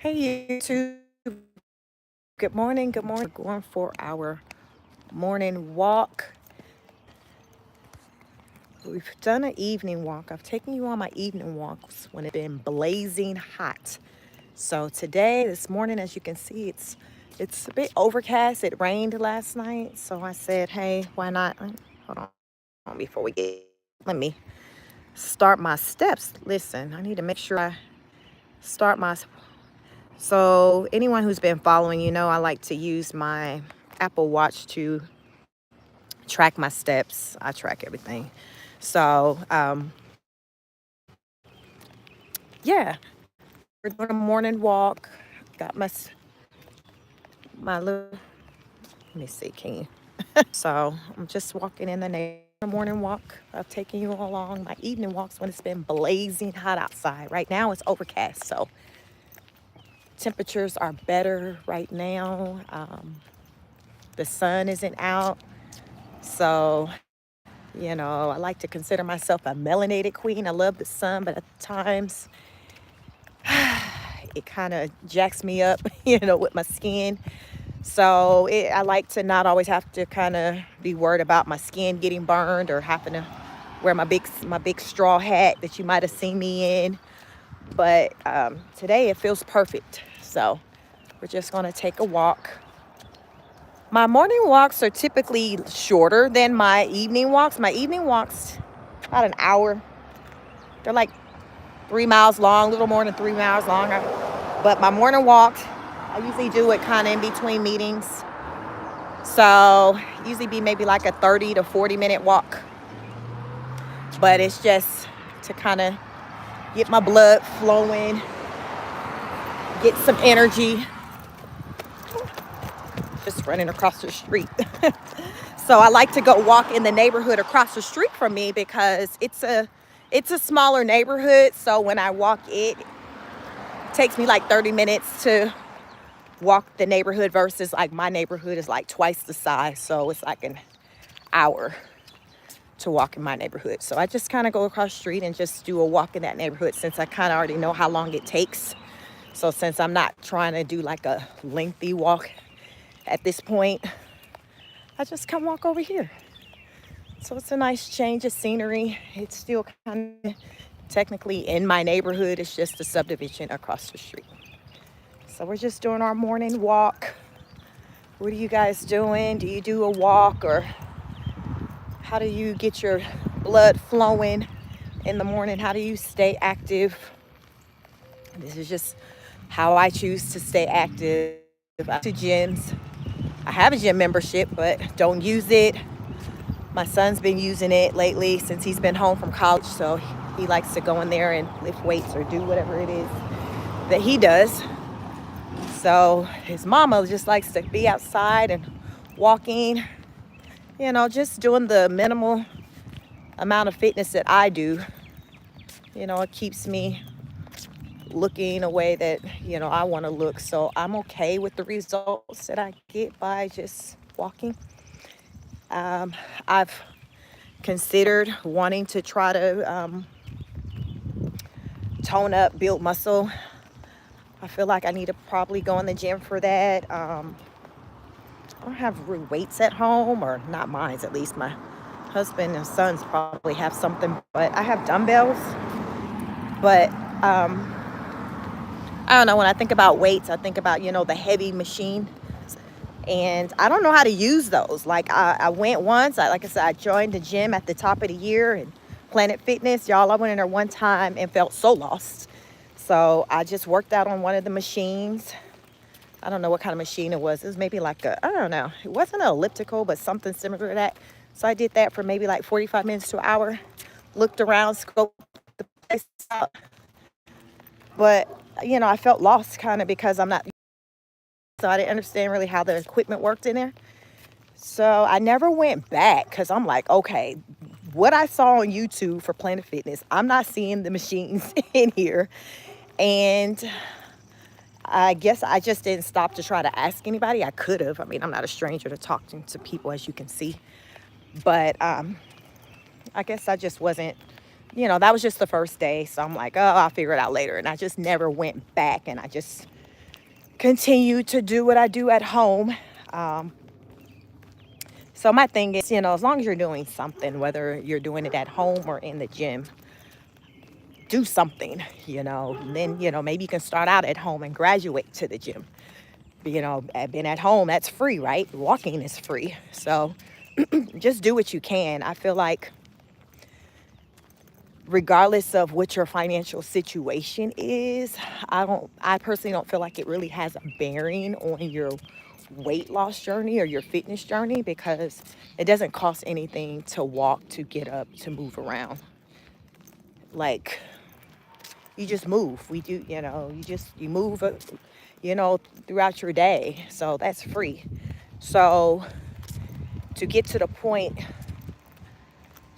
Hey, YouTube. Good morning. Good morning. We're going for our morning walk. We've done an evening walk. I've taken you on my evening walks when it's been blazing hot. So today, this morning, as you can see, it's a bit overcast. It rained last night, so I said, hey, why not? Hold on before we get. Let me start my steps. Listen, I need to make sure I start my. So anyone who's been following, I like to use my Apple Watch to track my steps. I track everything. So yeah, we're doing a morning walk. Got my little. Let me see, can you? So I'm just walking in the morning walk. I've taken you along my evening walks when it's been blazing hot outside. Right now it's overcast, so temperatures are better right now. The sun isn't out, so I like to consider myself a melanated queen. I love the sun, but at times it kind of jacks me up, with my skin. So I like to not always have to kind of be worried about my skin getting burned or having to wear my big straw hat that you might have seen me in. But today it feels perfect. So we're just going to take a walk. My morning walks are typically shorter than my evening walks. My evening walks about an hour. They're like 3 miles long, a little more than 3 miles long. But my morning walk, I usually do it kind of in between meetings. So usually be maybe like a 30 to 40 minute walk. But it's just to kind of get my blood flowing, get some energy. Just running across the street. So I like to go walk in the neighborhood across the street from me because it's a smaller neighborhood. So when I walk it takes me like 30 minutes to walk the neighborhood versus like my neighborhood is like twice the size. So it's like an hour to walk in my neighborhood. So I just kind of go across the street and just do a walk in that neighborhood since I kind of already know how long it takes. So since I'm not trying to do like a lengthy walk at this point, I just come walk over here. So it's a nice change of scenery. It's still kind of technically in my neighborhood. It's just a subdivision across the street. So we're just doing our morning walk. What are you guys doing? Do you do a walk, or how do you get your blood flowing in the morning? How do you stay active? This is just how I choose to stay active. I go to gyms. I have a gym membership, but don't use it. My son's been using it lately since he's been home from college, so he likes to go in there and lift weights or do whatever it is that he does. So his mama just likes to be outside and walking, just doing the minimal amount of fitness that I do. It keeps me looking a way that, I want to look. So I'm okay with the results that I get by just walking. I've considered wanting to try to tone up, build muscle. I feel like I need to probably go in the gym for that. I don't have weights at home, or not mine at least. My husband and sons probably have something, but I have dumbbells. But I don't know. When I think about weights, I think about, the heavy machine. And I don't know how to use those. Like I went once. Like I said, I joined the gym at the top of the year and Planet Fitness. Y'all, I went in there one time and felt so lost. So I just worked out on one of the machines. I don't know what kind of machine it was. It was maybe like I don't know. It wasn't an elliptical, but something similar to that. So I did that for maybe like 45 minutes to an hour. Looked around, scoped the place out. But, I felt lost kind of because I'm not, so I didn't understand really how the equipment worked in there. So I never went back because I'm like, okay, what I saw on YouTube for Planet Fitness, I'm not seeing the machines in here. And I guess I just didn't stop to try to ask anybody. I could have. I mean, I'm not a stranger to talking to people, as you can see. But I guess I just wasn't, that was just the first day. So I'm like, oh, I'll figure it out later. And I just never went back. And I just continue to do what I do at home. Um, so my thing is, as long as you're doing something, whether you're doing it at home or in the gym, do something, and then, maybe you can start out at home and graduate to the gym. Being at home, that's free, right? Walking is free. So just do what you can. I feel like regardless of what your financial situation is, I personally don't feel like it really has a bearing on your weight loss journey or your fitness journey, because it doesn't cost anything to walk, to get up, to move around. Like, you just move. We do, you move, throughout your day. So that's free. So to get to the point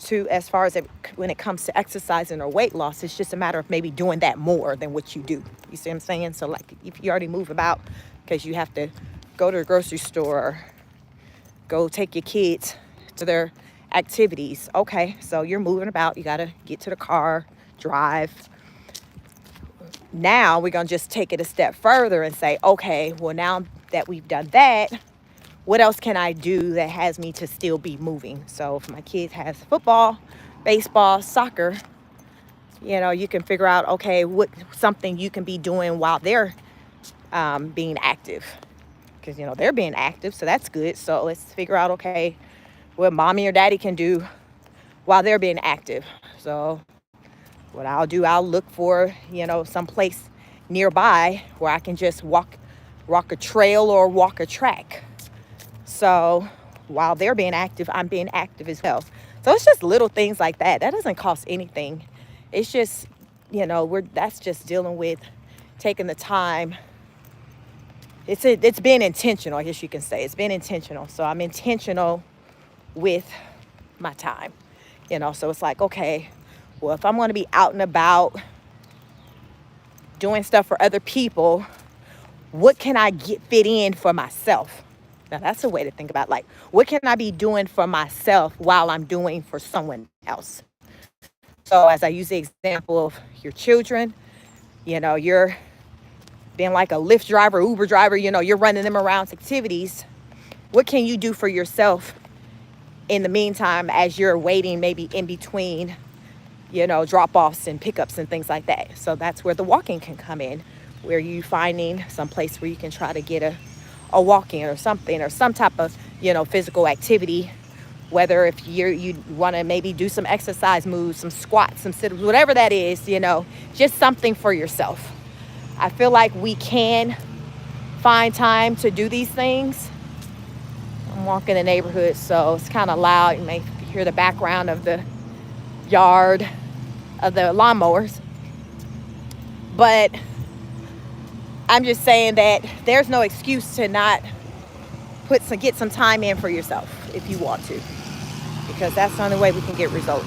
to, as far as when it comes to exercising or weight loss, it's just a matter of maybe doing that more than what you do. You see what I'm saying? So like, if you already move about because you have to go to the grocery store, go take your kids to their activities. Okay, so you're moving about. You got to get to the car, drive. Now we're going to just take it a step further and say, okay, well, now that we've done that, what else can I do that has me to still be moving? So if my kid has football, baseball, soccer, you can figure out, okay, what something you can be doing while they're being active. Because, they're being active, so that's good. So let's figure out, okay, what mommy or daddy can do while they're being active. So what I'll do, I'll look for, some place nearby where I can just walk a trail or walk a track. So while they're being active, I'm being active as well. So it's just little things like that. That doesn't cost anything. It's just, that's just dealing with taking the time. It's been intentional, I guess you can say. It's been intentional. So I'm intentional with my time. So it's like, okay, well, if I'm going to be out and about doing stuff for other people, what can I fit in for myself? Now, that's a way to think about, like, what can I be doing for myself while I'm doing for someone else? So as I use the example of your children, you're being like a Lyft driver, Uber driver, you're running them around activities. What can you do for yourself in the meantime as you're waiting, maybe in between, drop-offs and pickups and things like that? So that's where the walking can come in, where you finding some place where you can try to get a walk in or something, or some type of, physical activity, whether if you want to maybe do some exercise moves, some squats, some sit-ups, whatever that is, just something for yourself. I feel like we can find time to do these things. I'm walking the neighborhood, so it's kind of loud. You may hear the background of the yard of the lawnmowers. But I'm just saying that there's no excuse to not get some time in for yourself if you want to, because that's the only way we can get results.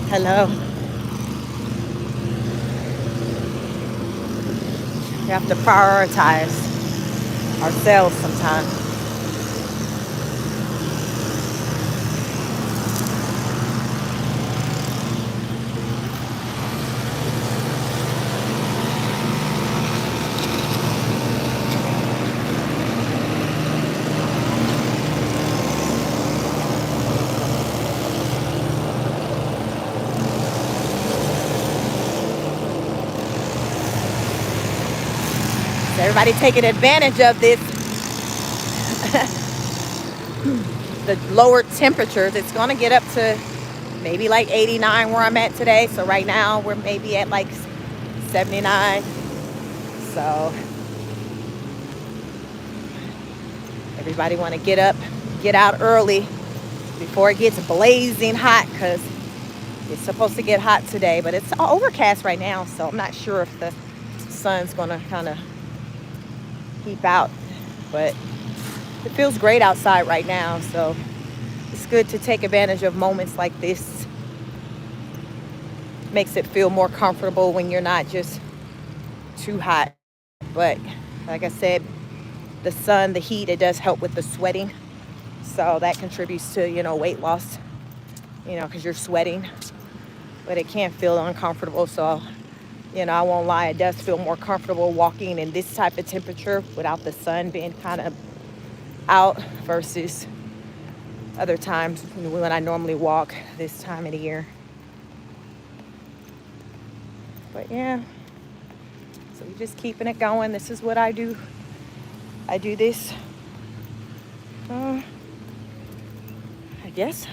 Hello. We have to prioritize ourselves sometimes. So everybody taking advantage of this, the lower temperatures. It's going to get up to maybe like 89 where I'm at today. So right now we're maybe at like 79. So everybody want to get up, get out early before it gets blazing hot, because it's supposed to get hot today, but it's overcast right now. So I'm not sure if the sun's going to kind of keep out, but it feels great outside right now. So it's good to take advantage of moments like this. Makes it feel more comfortable when you're not just too hot. But like I said, the sun, the heat, it does help with the sweating. So that contributes to, weight loss, because you're sweating. but it can feel uncomfortable. So, I won't lie, it does feel more comfortable walking in this type of temperature without the sun being kind of out versus other times when I normally walk this time of the year. But yeah, so we're just keeping it going. This is what I do. I do this, I guess.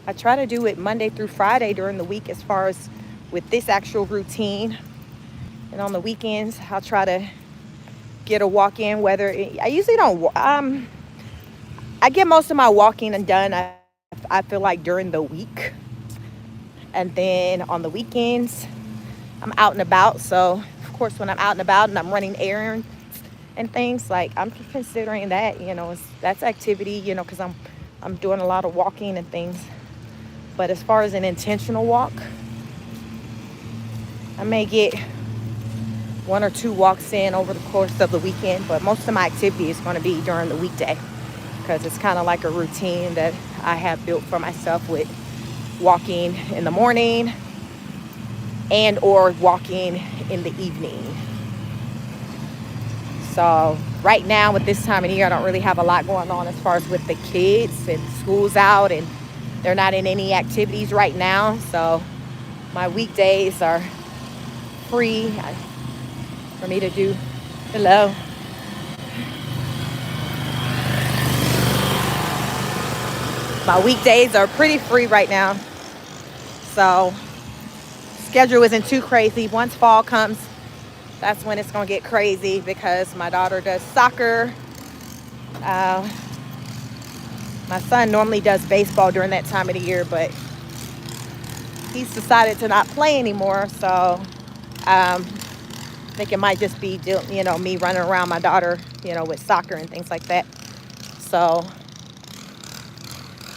I try to do it Monday through Friday during the week as far as with this actual routine. And on the weekends, I'll try to get a walk in, I usually don't, I get most of my walking done, I feel like during the week. And then on the weekends, I'm out and about. So, of course, when I'm out and about and I'm running errands and things, like I'm considering that, that's activity, because I'm doing a lot of walking and things. But as far as an intentional walk, I may get 1 or 2 walks in over the course of the weekend, but most of my activity is going to be during the weekday because it's kind of like a routine that I have built for myself with walking in the morning and or walking in the evening. So right now with this time of year, I don't really have a lot going on as far as with the kids, and school's out and they're not in any activities right now. So my weekdays are free for me to do. Hello. My weekdays are pretty free right now. So schedule isn't too crazy. Once fall comes, that's when it's going to get crazy because my daughter does soccer. My son normally does baseball during that time of the year, but he's decided to not play anymore. So I think it might just be, me running around my daughter, with soccer and things like that. So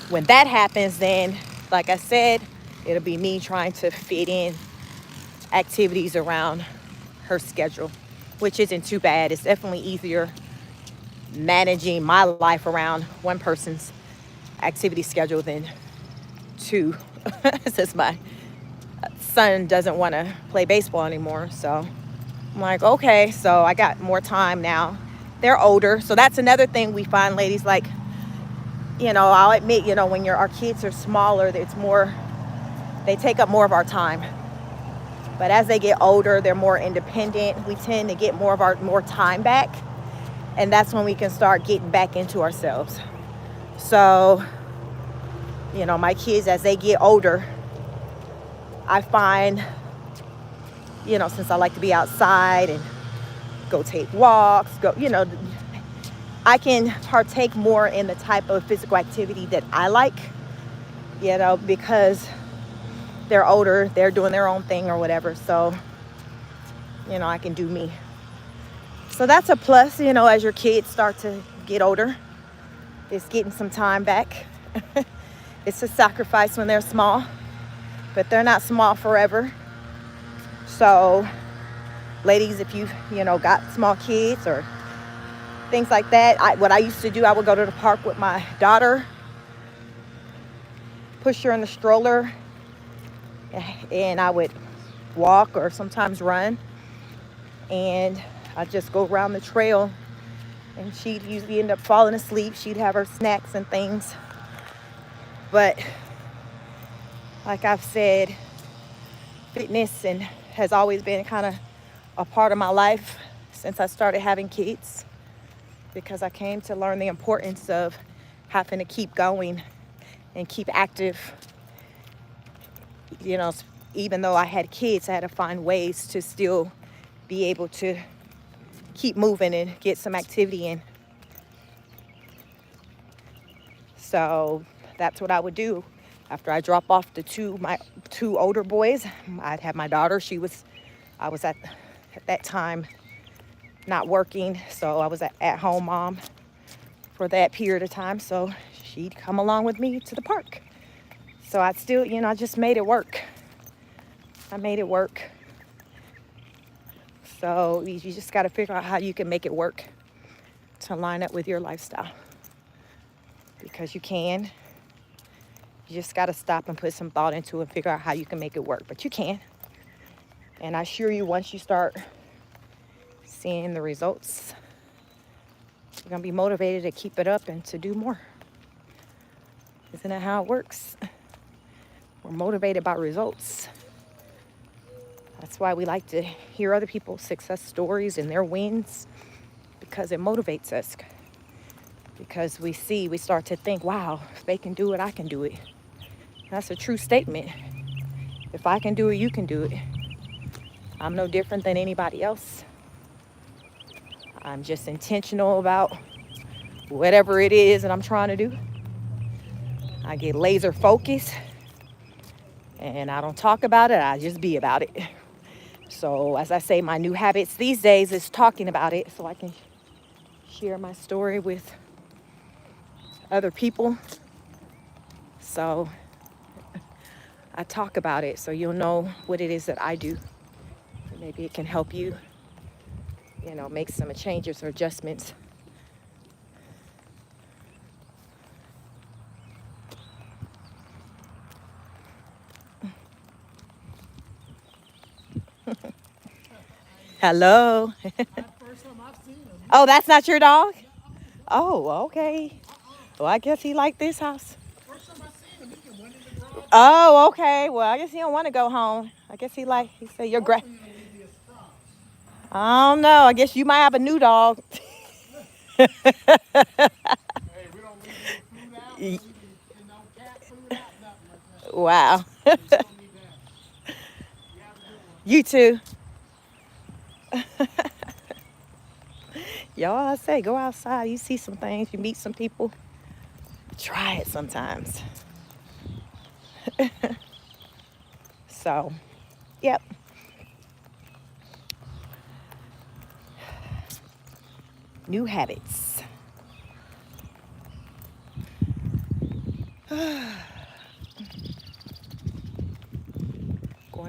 when that happens, then, like I said, it'll be me trying to fit in activities around her schedule, which isn't too bad. It's definitely easier managing my life around one person's activity schedule than 2, since my son doesn't want to play baseball anymore. So I'm like, okay, so I got more time now. They're older. So that's another thing we find, ladies, like, I'll admit, when our kids are smaller, they take up more of our time. But as they get older, they're more independent. We tend to get more time back. And that's when we can start getting back into ourselves. So, my kids, as they get older, I find, since I like to be outside and go take walks, I can partake more in the type of physical activity that I like, because they're older, they're doing their own thing or whatever. So, I can do me. So that's a plus, as your kids start to get older, it's getting some time back. It's a sacrifice when they're small, but they're not small forever. So, ladies, if you've, got small kids or things like that, what I used to do, I would go to the park with my daughter, push her in the stroller, and I would walk or sometimes run. And I'd just go around the trail, and she'd usually end up falling asleep. She'd have her snacks and things. But like I've said, fitness has always been kind of a part of my life since I started having kids, because I came to learn the importance of having to keep going and keep active. Even though I had kids, I had to find ways to still be able to keep moving and get some activity in. So that's what I would do. After I drop off my 2 older boys, I'd have my daughter. I was at that time not working, so I was at home mom for that period of time. So she'd come along with me to the park. So I'd still, I just made it work. I made it work. So you just got to figure out how you can make it work to line up with your lifestyle, because you can. You just got to stop and put some thought into it and figure out how you can make it work. But you can. And I assure you, once you start seeing the results, you're going to be motivated to keep it up and to do more. Isn't that how it works? We're motivated by results. That's why we like to hear other people's success stories and their wins, because it motivates us. Because we start to think, wow, if they can do it, I can do it. That's a true statement. If I can do it, you can do it. I'm no different than anybody else. I'm just intentional about whatever it is that I'm trying to do. I get laser focused and I don't talk about it, I just be about it. So as I say, my new habits these days is talking about it so I can share my story with other people. So I talk about it so you'll know what it is that I do. Maybe it can help you, make some changes or adjustments. Hello. Oh, that's not your dog? Oh, okay. Well, I guess he liked this house. Oh, okay. Well, I guess he don't want to go home. I guess he said you're great. I don't know. I guess you might have a new dog. Hey, we don't leave any food out. We leave cat food out, nothing like that. Wow. So you don't need that. You have a good one. You too. Y'all, I say, go outside. You see some things. You meet some people. Try it sometimes. So, yep. New habits. Going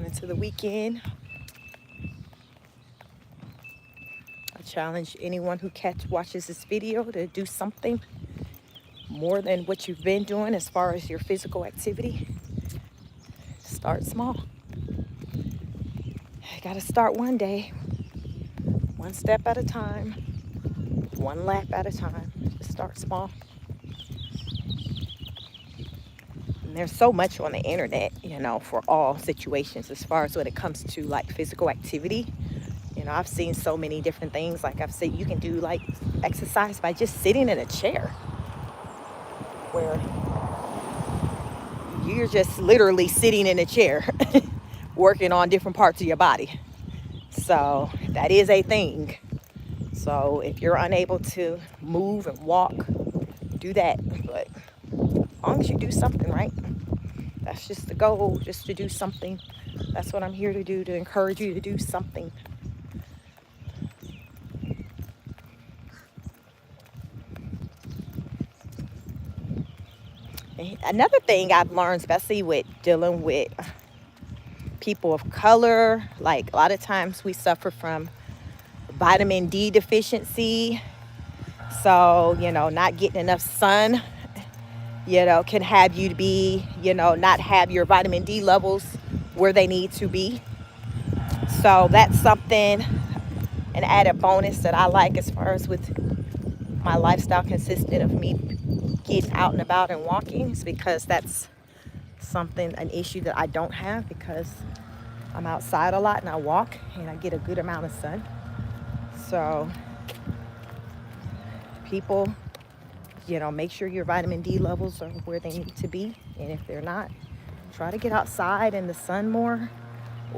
into the weekend. I challenge anyone who watches this video to do something more than what you've been doing as far as your physical activity. Start small. You gotta start one day, one step at a time, one lap at a time. Just start small. And there's so much on the internet, for all situations as far as when it comes to like physical activity. I've seen so many different things. Like I've said, you can do like exercise by just sitting in a chair where you're just literally sitting in a chair working on different parts of your body. So that is a thing. So if you're unable to move and walk, do that. But as long as you do something, right? That's just the goal, just to do something. That's what I'm here to do, to encourage you to do something. Another thing I've learned, especially with dealing with people of color, like a lot of times we suffer from vitamin D deficiency. So, not getting enough sun, can have you to be, not have your vitamin D levels where they need to be. So that's something, an added bonus that I like as far as with my lifestyle consistent of me getting out and about and walking, is because that's an issue that I don't have, because I'm outside a lot and I walk and I get a good amount of sun. So people, make sure your vitamin D levels are where they need to be. And if they're not, try to get outside in the sun more.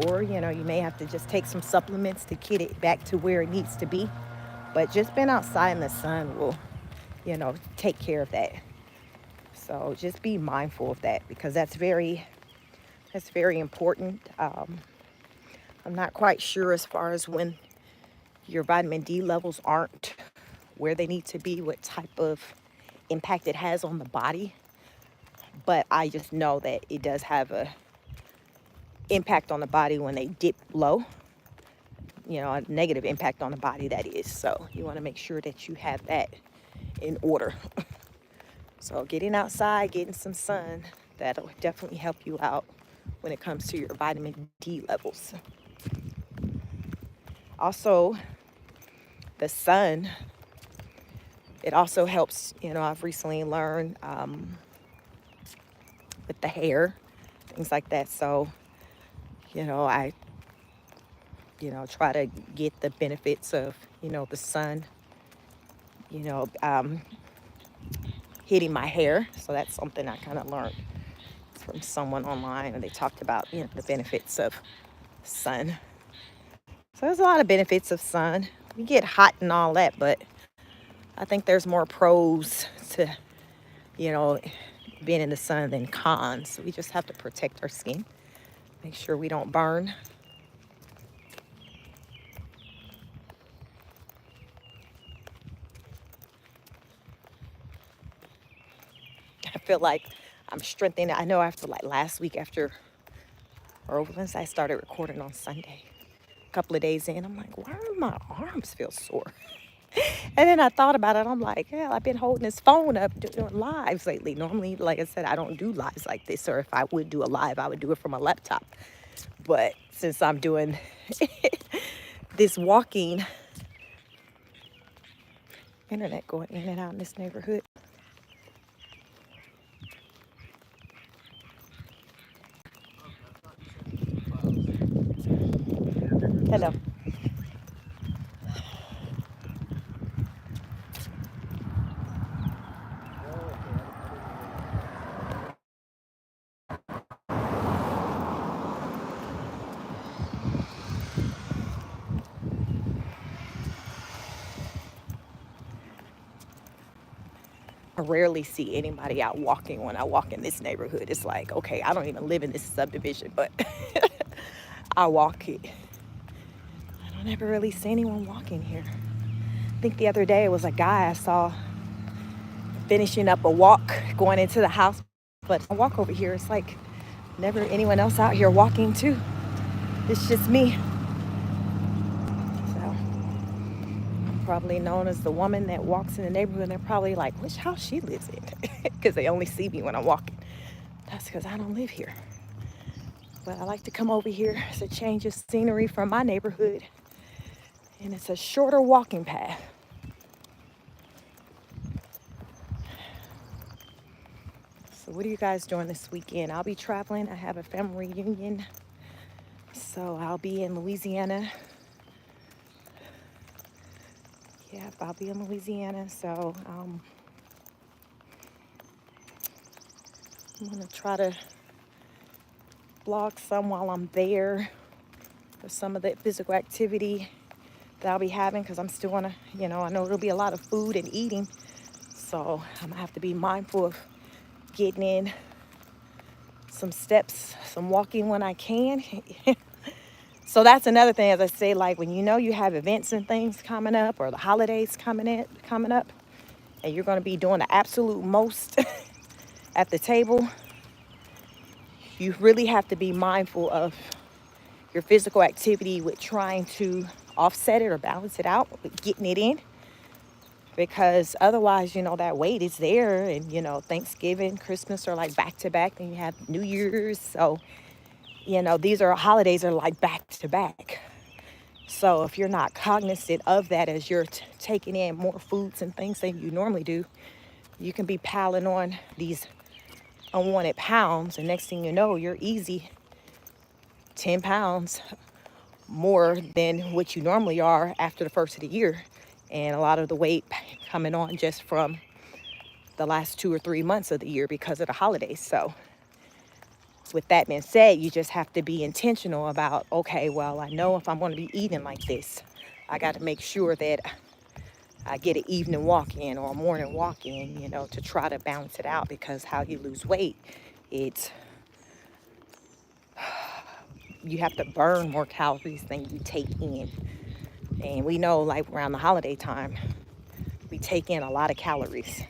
Or, you may have to just take some supplements to get it back to where it needs to be. But just being outside in the sun will, take care of that. So just be mindful of that, because that's very important. I'm not quite sure as far as when your vitamin D levels aren't where they need to be, what type of impact it has on the body. But I just know that it does have a impact on the body when they dip low, a negative impact on the body, that is. So you want to make sure that you have that in order. So getting outside, getting some sun, That'll definitely help you out when it comes to your vitamin D levels. Also, the sun, it also helps, I've recently learned with the hair, things like that. So, I, try to get the benefits of, the sun, you know, um, hitting my hair. So that's something I kind of learned from someone online, and they talked about, the benefits of sun. So there's a lot of benefits of sun. We get hot and all that, but I think there's more pros to, you know, being in the sun than cons. So we just have to protect our skin, make sure we don't burn. I feel like I'm strengthening. I know after like last week, or once I started recording on Sunday, a couple of days in, I'm like, why do my arms feel sore? And then I thought about it. I'm like, yeah, I've been holding this phone up doing lives lately. Normally, like I said, I don't do lives like this. Or if I would do a live, I would do it from a laptop. But since I'm doing this walking, internet going in and out in this neighborhood. Hello. I rarely see anybody out walking when I walk in this neighborhood. It's like, okay, I don't even live in this subdivision, but I walk it. I don't ever really see anyone walking here. I think the other day it was a guy I saw finishing up a walk going into the house, but I walk over here, it's like never anyone else out here walking too. It's just me. So I'm probably known as the woman that walks in the neighborhood, and they're probably like, which house she lives in? Because they only see me when I'm walking. That's because I don't live here. But I like to come over here as a change of scenery from my neighborhood. And it's a shorter walking path. So what are you guys doing this weekend? I'll be traveling. I have a family reunion. So I'll be in Louisiana. Yeah, I'll be in Louisiana. So I'm going to try to vlog some while I'm there for some of the physical activity that I'll be having, because I'm still going to, I know it'll be a lot of food and eating. So I'm going to have to be mindful of getting in some steps, some walking when I can. So that's another thing, as I say, like when you have events and things coming up, or the holidays coming up, and you're going to be doing the absolute most at the table, you really have to be mindful of your physical activity with trying to offset it or balance it out with getting it in. Because otherwise, that weight is there, and, Thanksgiving, Christmas are like back to back, and you have New Year's. So, these are holidays are like back to back. So if you're not cognizant of that as you're taking in more foods and things than you normally do, you can be piling on these unwanted pounds. And next thing you know, you're easy 10 pounds more than what you normally are after the first of the year. And a lot of the weight coming on just from the last 2 or 3 months of the year because of the holidays. So with that being said, you just have to be intentional about, okay, well, I know if I'm going to be eating like this, I got to make sure that I get an evening walk in or a morning walk in, to try to balance it out. Because how you lose weight, it's you have to burn more calories than you take in. And we know, like around the holiday time, we take in a lot of calories.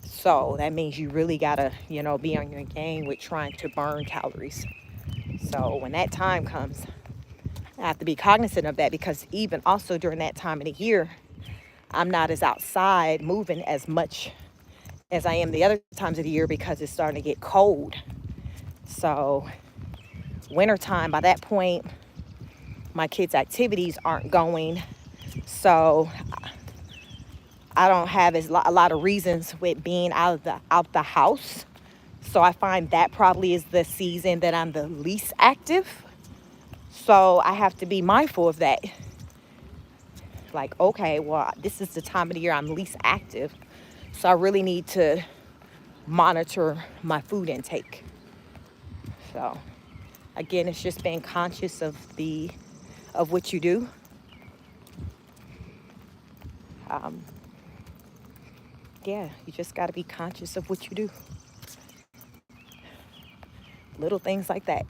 So that means you really gotta, be on your game with trying to burn calories. So when that time comes, I have to be cognizant of that, because even also during that time of the year, I'm not as outside moving as much as I am the other times of the year because it's starting to get cold. So wintertime, by that point, my kids' activities aren't going. So I don't have a lot of reasons with being out the house. So I find that probably is the season that I'm the least active. So I have to be mindful of that. Like, okay, well, this is the time of the year I'm least active. So I really need to monitor my food intake. So again, it's just being conscious of what you do. Um, yeah, you just got to be conscious of what you do. Little things like that.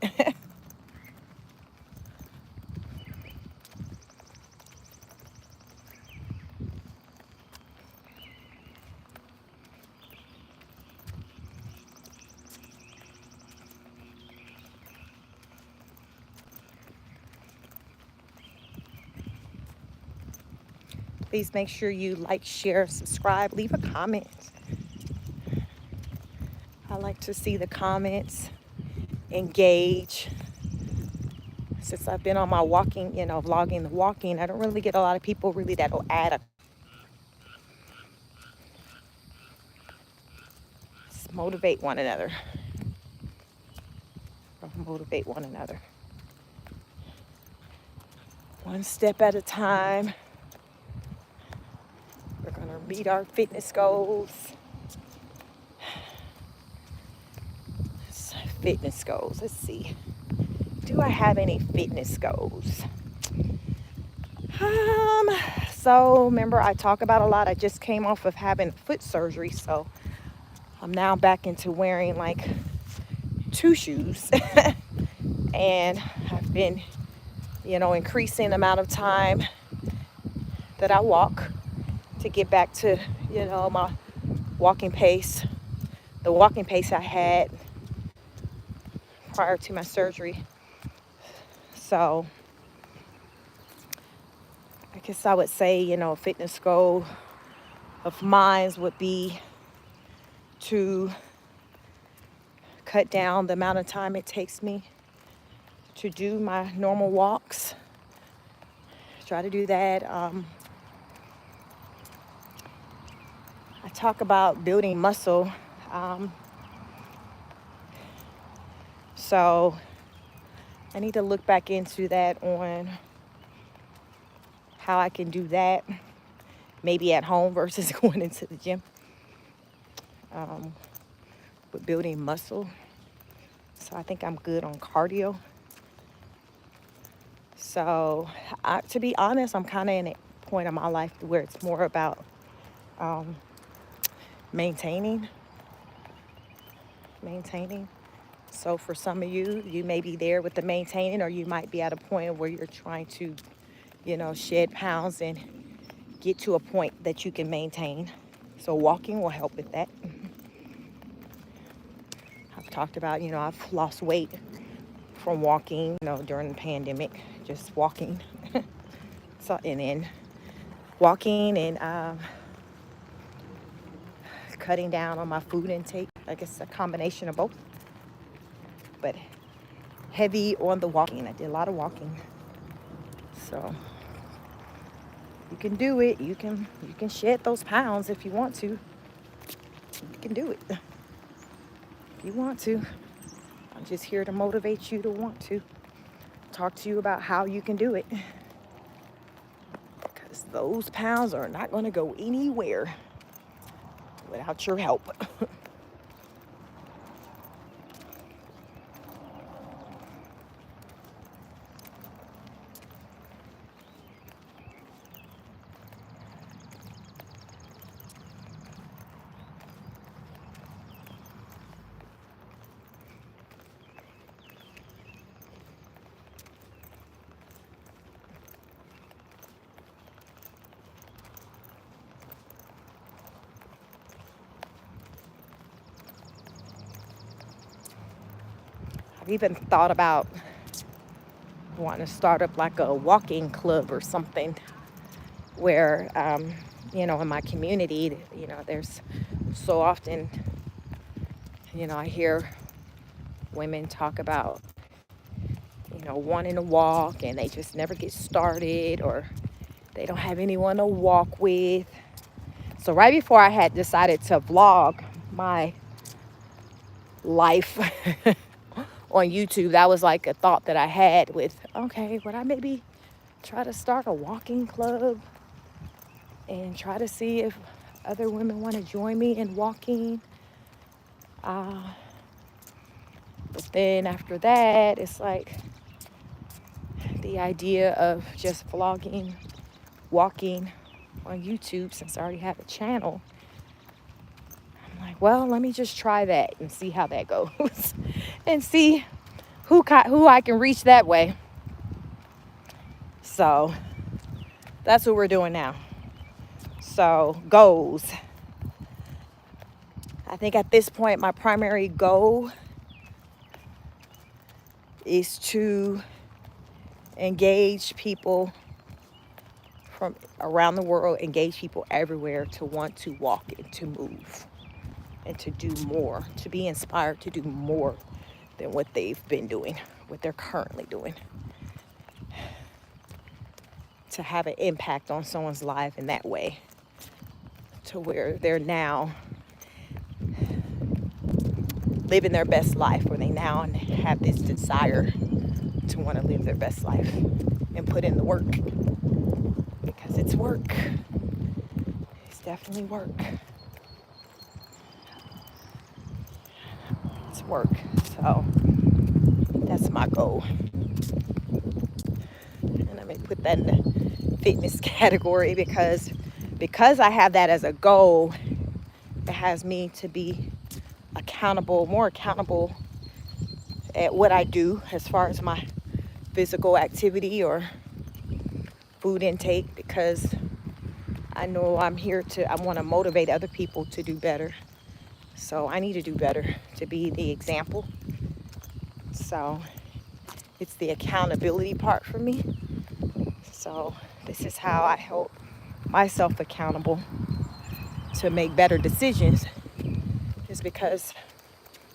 Please make sure you like, share, subscribe, leave a comment. I like to see the comments, engage. Since I've been on my walking, vlogging the walking, I don't really get a lot of people really that'll add a motivate one another. Motivate one another. One step at a time. We're gonna meet our fitness goals. Fitness goals. Let's see. Do I have any fitness goals? Um, so remember I talk about a lot. I just came off of having foot surgery, so I'm now back into wearing like 2 shoes. And I've been, increasing the amount of time that I walk to get back to, my walking pace. The walking pace I had prior to my surgery. So I guess I would say, a fitness goal of mine would be to cut down the amount of time it takes me to do my normal walks. Try to do that. I talk about building muscle. So I need to look back into that on how I can do that, maybe at home versus going into the gym. With building muscle. So I think I'm good on cardio. So to be honest, I'm kind of in a point in my life where it's more about maintaining. So for some of you, you may be there with the maintaining, or you might be at a point where you're trying to, shed pounds and get to a point that you can maintain. So walking will help with that. I've talked about, I've lost weight from walking, during the pandemic, just walking. So, and then walking and cutting down on my food intake. I guess a combination of both. But heavy on the walking. I did a lot of walking. So you can do it. You can shed those pounds if you want to. You can do it if you want to. I'm just here to motivate you to want to. Talk to you about how you can do it. Because those pounds are not going to go anywhere without your help. I've even thought about wanting to start up like a walking club or something where, in my community, there's So often, I hear women talk about, wanting to walk and they just never get started, or they don't have anyone to walk with. So right before I had decided to vlog my life on YouTube, that was like a thought that I had with, okay, would I maybe try to start a walking club and try to see if other women want to join me in walking. But then after that, it's like the idea of just vlogging, walking on YouTube, since I already have a channel. I'm like, well, let me just try that and see how that goes and see who I can reach that way. So that's what we're doing now. So goals. I think at this point, my primary goal is to engage people from around the world, engage people everywhere to want to walk and to move and to do more, to be inspired to do more than what they've been doing, what they're currently doing, to have an impact on someone's life in that way, to where they're now living their best life, where they now have this desire to want to live their best life and put in the work, because it's work. It's definitely work. It's work. So that's my goal. And I may put that in the fitness category because I have that as a goal. It has me to be accountable, more accountable at what I do as far as my physical activity or food intake, because I know I want to motivate other people to do better. So I need to do better to be the example. So it's the accountability part for me. So this is how I help myself accountable to make better decisions, is because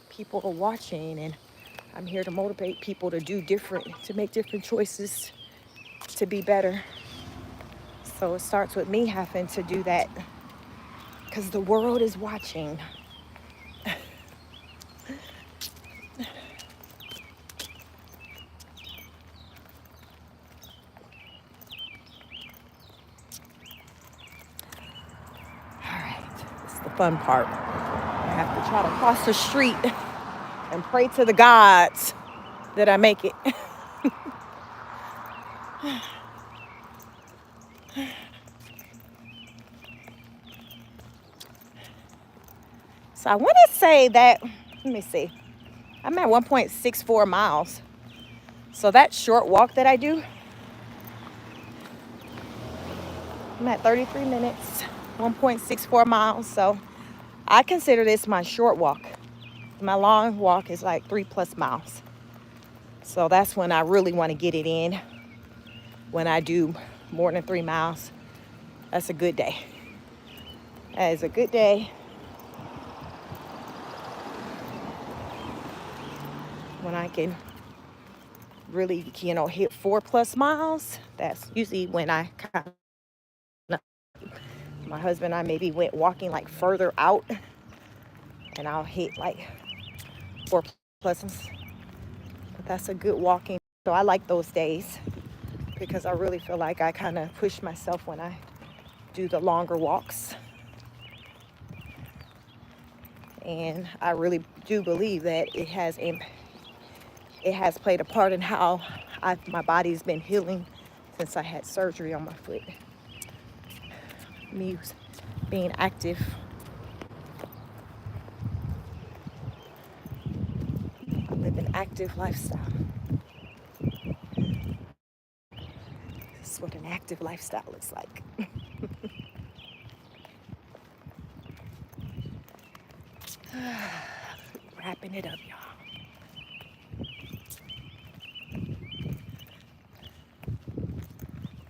people are watching, and I'm here to motivate people to to make different choices, to be better. So it starts with me having to do that, because the world is watching. All right, it's the fun part. I have to try to cross the street and pray to the gods that I make it. So I want to say that, let me see, I'm at 1.64 miles. So that short walk that I do, I'm at 33 minutes, 1.64 miles. So I consider this my short walk. My long walk is like 3+ miles. So that's when I really want to get it in. When I do more than 3 miles, that's a good day. That is a good day. When I can really, hit 4+ miles, that's usually when I kind of, my husband and I maybe went walking like further out, and I'll hit like 4+. But that's a good walking. So I like those days, because I really feel like I kind of push myself when I do the longer walks. And I really do believe that it has played a part in how my body's been healing since I had surgery on my foot. Me being active. I live an active lifestyle. This is what an active lifestyle looks like. Wrapping it up, y'all.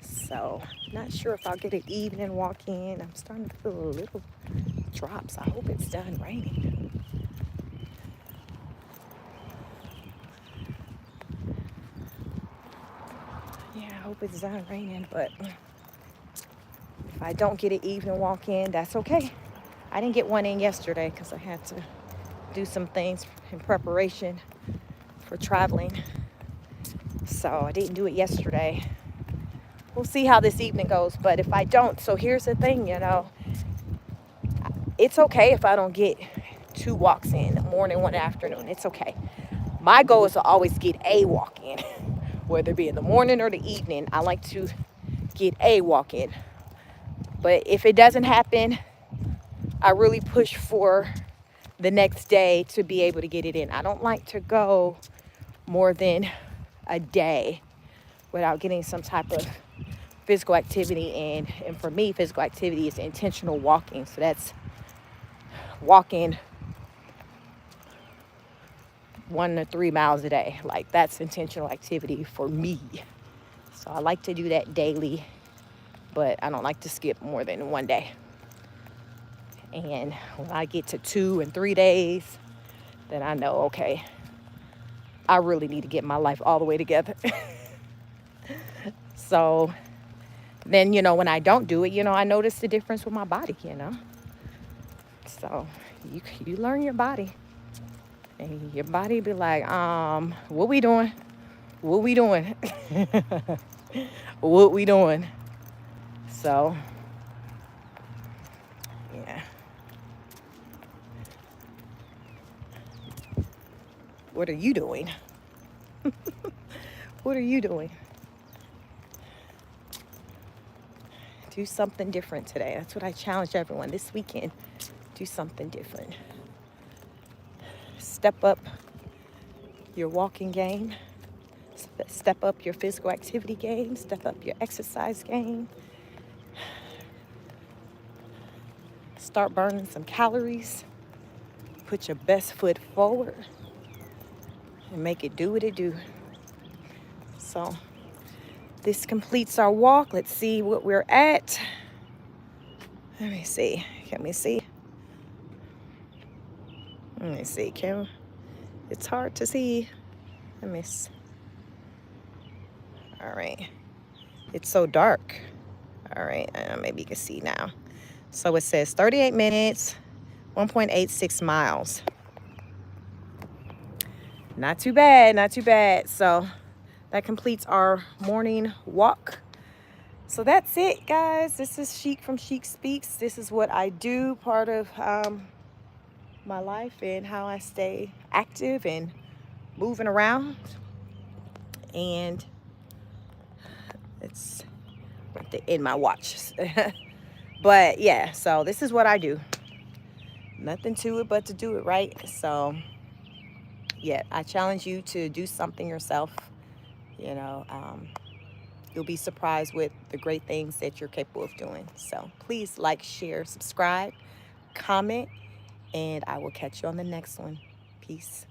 So, not sure if I'll get an evening walk in. I'm starting to feel a little drops. I hope it's done raining. Yeah, I hope it's done raining, but if I don't get an evening walk in, that's okay. I didn't get one in yesterday because I had to do some things in preparation for traveling. So I didn't do it yesterday. We'll see how this evening goes. But if I don't, so here's the thing, it's okay if I don't get 2 walks in, morning, one afternoon. It's okay. My goal is to always get a walk in, whether it be in the morning or the evening. I like to get a walk in. But if it doesn't happen, I really push for the next day to be able to get it in. I don't like to go more than a day without getting some type of physical activity in. And for me, physical activity is intentional walking. So that's walking 1 to 3 miles a day. Like, that's intentional activity for me. So I like to do that daily, but I don't like to skip more than 1 day. And when I get to 2 and 3 days, then I know, okay, I really need to get my life all the way together. So then, when I don't do it, I notice the difference with my body, So you learn your body. And your body be like, what we doing? What we doing? What we doing? So, yeah. What are you doing? What are you doing? Do something different today. That's what I challenge everyone this weekend. Do something different. Step up your walking game. Step up your physical activity game. Step up your exercise game. Start burning some calories. Put your best foot forward and make it do what it do. So this completes our walk. Let's see what we're at. Let me see. Can we see? Let me see. It's hard to see. Let me see. All right. It's so dark. All right. Maybe you can see now. So it says 38 minutes, 1.86 miles. Not too bad. Not too bad. So that completes our morning walk. So that's it, guys. This is Chic from ChicSpeaks. This is what I do, part of my life and how I stay active and moving around. And it's in my watch. But yeah, so this is what I do. Nothing to it but to do it, right? So yeah, I challenge you to do something yourself. You'll be surprised with the great things that you're capable of doing. So please like, share, subscribe, comment, and I will catch you on the next one. Peace.